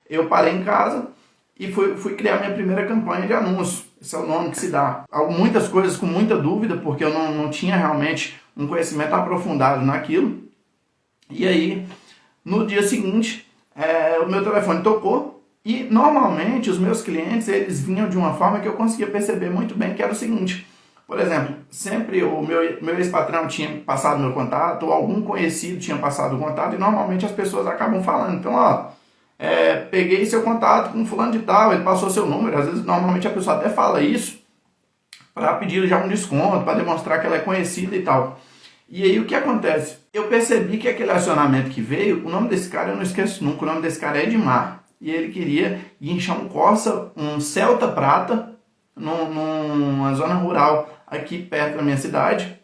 eu parei em casa e fui criar minha primeira campanha de anúncio. Esse é o nome que se dá. Muitas coisas com muita dúvida, porque eu não tinha realmente um conhecimento aprofundado naquilo. E aí, no dia seguinte, o meu telefone tocou e normalmente os meus clientes eles vinham de uma forma que eu conseguia perceber muito bem, que era o seguinte. Por exemplo, sempre o meu ex-patrão tinha passado meu contato, ou algum conhecido tinha passado o contato, e normalmente as pessoas acabam falando. Então, peguei seu contato com fulano de tal, ele passou seu número. Às vezes, normalmente a pessoa até fala isso para pedir já um desconto, para demonstrar que ela é conhecida e tal. E aí o que acontece? Eu percebi que aquele acionamento que veio, o nome desse cara eu não esqueço nunca, o nome desse cara é Edmar. E ele queria guinchar um Corsa, um Celta Prata, numa zona rural aqui perto da minha cidade.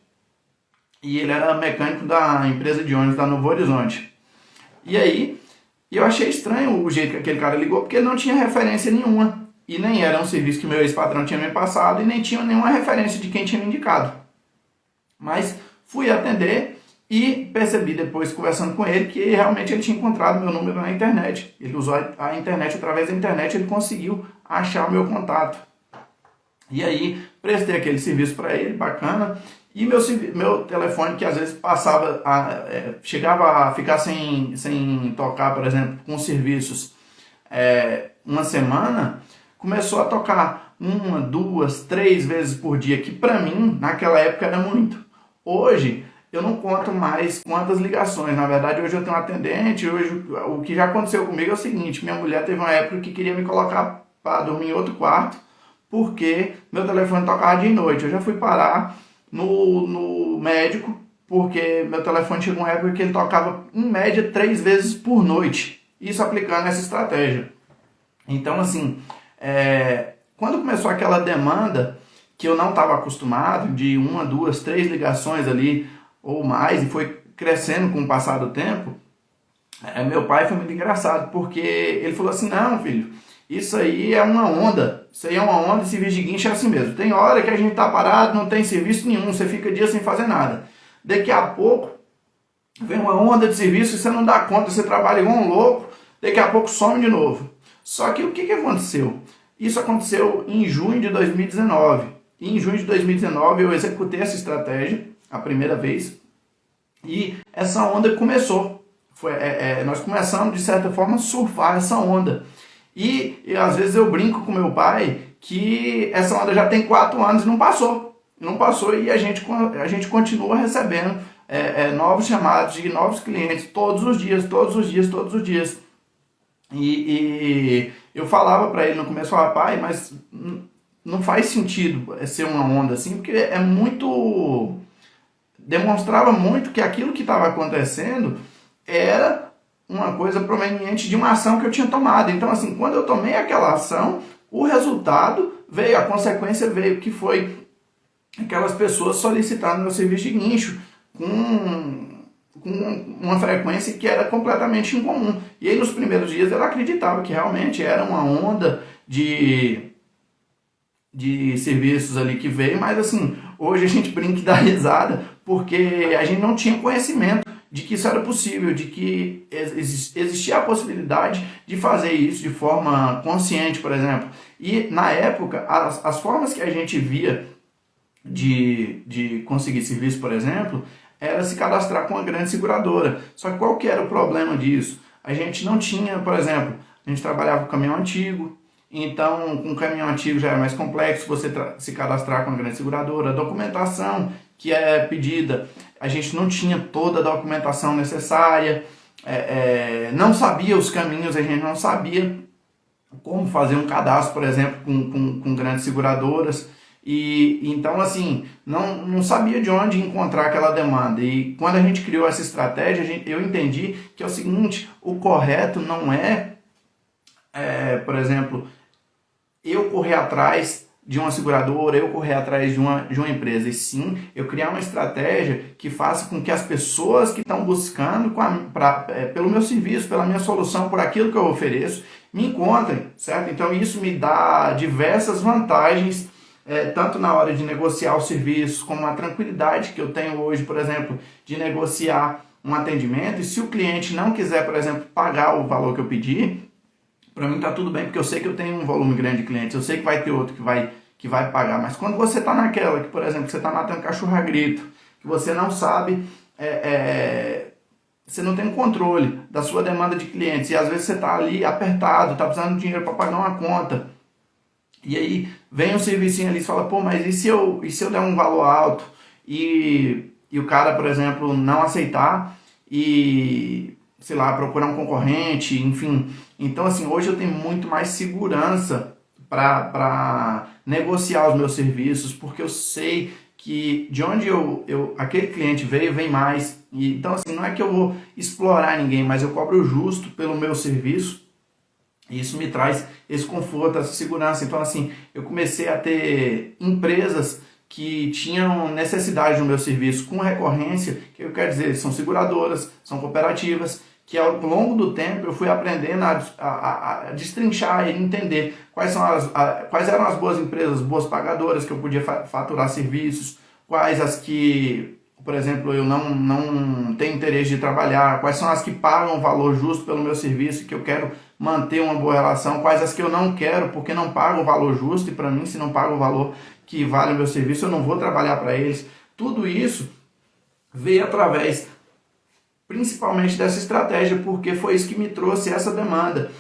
E ele era mecânico da empresa de ônibus da Novo Horizonte. E aí, eu achei estranho o jeito que aquele cara ligou, porque ele não tinha referência nenhuma. E nem era um serviço que meu ex-patrão tinha me passado, e nem tinha nenhuma referência de quem tinha me indicado. Mas fui atender e percebi depois, conversando com ele, que realmente ele tinha encontrado meu número na internet. Ele usou a internet, através da internet ele conseguiu achar o meu contato. E aí, prestei aquele serviço para ele, bacana. E meu telefone, que às vezes chegava a ficar sem tocar, por exemplo, com serviços uma semana, começou a tocar 1, 2, 3 vezes por dia, que para mim, naquela época, era muito. Hoje, eu não conto mais quantas ligações. Na verdade, hoje eu tenho um atendente. Hoje, o que já aconteceu comigo é o seguinte: minha mulher teve uma época que queria me colocar para dormir em outro quarto, porque meu telefone tocava dia e noite. Eu já fui parar no médico, porque meu telefone chegou uma época que ele tocava em média 3 vezes por noite. Isso aplicando essa estratégia. Então, assim, quando começou aquela demanda que eu não estava acostumado, de 1, 2, 3 ligações ali ou mais, e foi crescendo com o passar do tempo, meu pai foi muito engraçado, porque ele falou assim: não, filho, isso aí é uma onda. Isso aí é uma onda, serviço de guincho é assim mesmo. Tem hora que a gente tá parado, não tem serviço nenhum, você fica dias sem fazer nada. Daqui a pouco vem uma onda de serviço e você não dá conta, você trabalha igual um louco, daqui a pouco some de novo. Só que o que aconteceu? Isso aconteceu em junho de 2019. E em junho de 2019 eu executei essa estratégia a primeira vez e essa onda começou. Nós começamos, de certa forma, a surfar essa onda. E às vezes eu brinco com meu pai que essa onda já tem 4 anos e não passou. Não passou, e a gente continua recebendo novos chamados de novos clientes todos os dias. E eu falava para ele no começo, pai, mas não faz sentido ser uma onda assim, porque demonstrava muito que aquilo que estava acontecendo era uma coisa proveniente de uma ação que eu tinha tomado. Então, assim, quando eu tomei aquela ação, o resultado veio, a consequência veio, que foi aquelas pessoas solicitando meu serviço de guincho com uma frequência que era completamente incomum. E aí, nos primeiros dias, eu acreditava que realmente era uma onda de serviços ali que veio, mas assim, hoje a gente brinca e dá risada, porque a gente não tinha conhecimento de que isso era possível, de que existia a possibilidade de fazer isso de forma consciente, por exemplo. E na época, as formas que a gente via de conseguir serviço, por exemplo, era se cadastrar com uma grande seguradora. Só que qual que era o problema disso? A gente não tinha, por exemplo, a gente trabalhava com caminhão antigo, então com caminhão antigo já era mais complexo você se cadastrar com uma grande seguradora. A documentação que é pedida, a gente não tinha toda a documentação necessária, não sabia os caminhos, a gente não sabia como fazer um cadastro, por exemplo, com grandes seguradoras. E então, assim, não sabia de onde encontrar aquela demanda. E quando a gente criou essa estratégia, eu entendi que é o seguinte: o correto não por exemplo, eu correr atrás de uma seguradora, eu correr atrás de uma empresa, e sim eu criar uma estratégia que faça com que as pessoas que estão buscando pelo meu serviço, pela minha solução, por aquilo que eu ofereço, me encontrem, certo? Então isso me dá diversas vantagens, tanto na hora de negociar os serviços, como a tranquilidade que eu tenho hoje, por exemplo, de negociar um atendimento. E se o cliente não quiser, por exemplo, pagar o valor que eu pedi, para mim tá tudo bem, porque eu sei que eu tenho um volume grande de clientes, eu sei que vai ter outro que vai pagar. Mas quando você tá naquela, que por exemplo, você tá matando cachorro a grito, que você não sabe, você não tem um controle da sua demanda de clientes, e às vezes você tá ali apertado, tá precisando de dinheiro para pagar uma conta, e aí vem um servicinho ali e fala, pô, mas e se eu der um valor alto e o cara, por exemplo, não aceitar e, sei lá, procurar um concorrente, enfim. Então, assim, hoje eu tenho muito mais segurança para negociar os meus serviços, porque eu sei que de onde aquele cliente veio, vem mais. E, então, assim, não é que eu vou explorar ninguém, mas eu cobro o justo pelo meu serviço. E isso me traz esse conforto, essa segurança. Então, assim, eu comecei a ter empresas que tinham necessidade do meu serviço com recorrência, que eu quero dizer, são seguradoras, são cooperativas, que ao longo do tempo eu fui aprendendo a destrinchar e entender quais eram as boas empresas, boas pagadoras que eu podia faturar serviços, quais as que, por exemplo, eu não tenho interesse de trabalhar, quais são as que pagam o valor justo pelo meu serviço, que eu quero manter uma boa relação, quais as que eu não quero porque não pagam o valor justo, e para mim, se não pagam o valor que vale o meu serviço, eu não vou trabalhar para eles. Tudo isso veio através, principalmente dessa estratégia, porque foi isso que me trouxe essa demanda.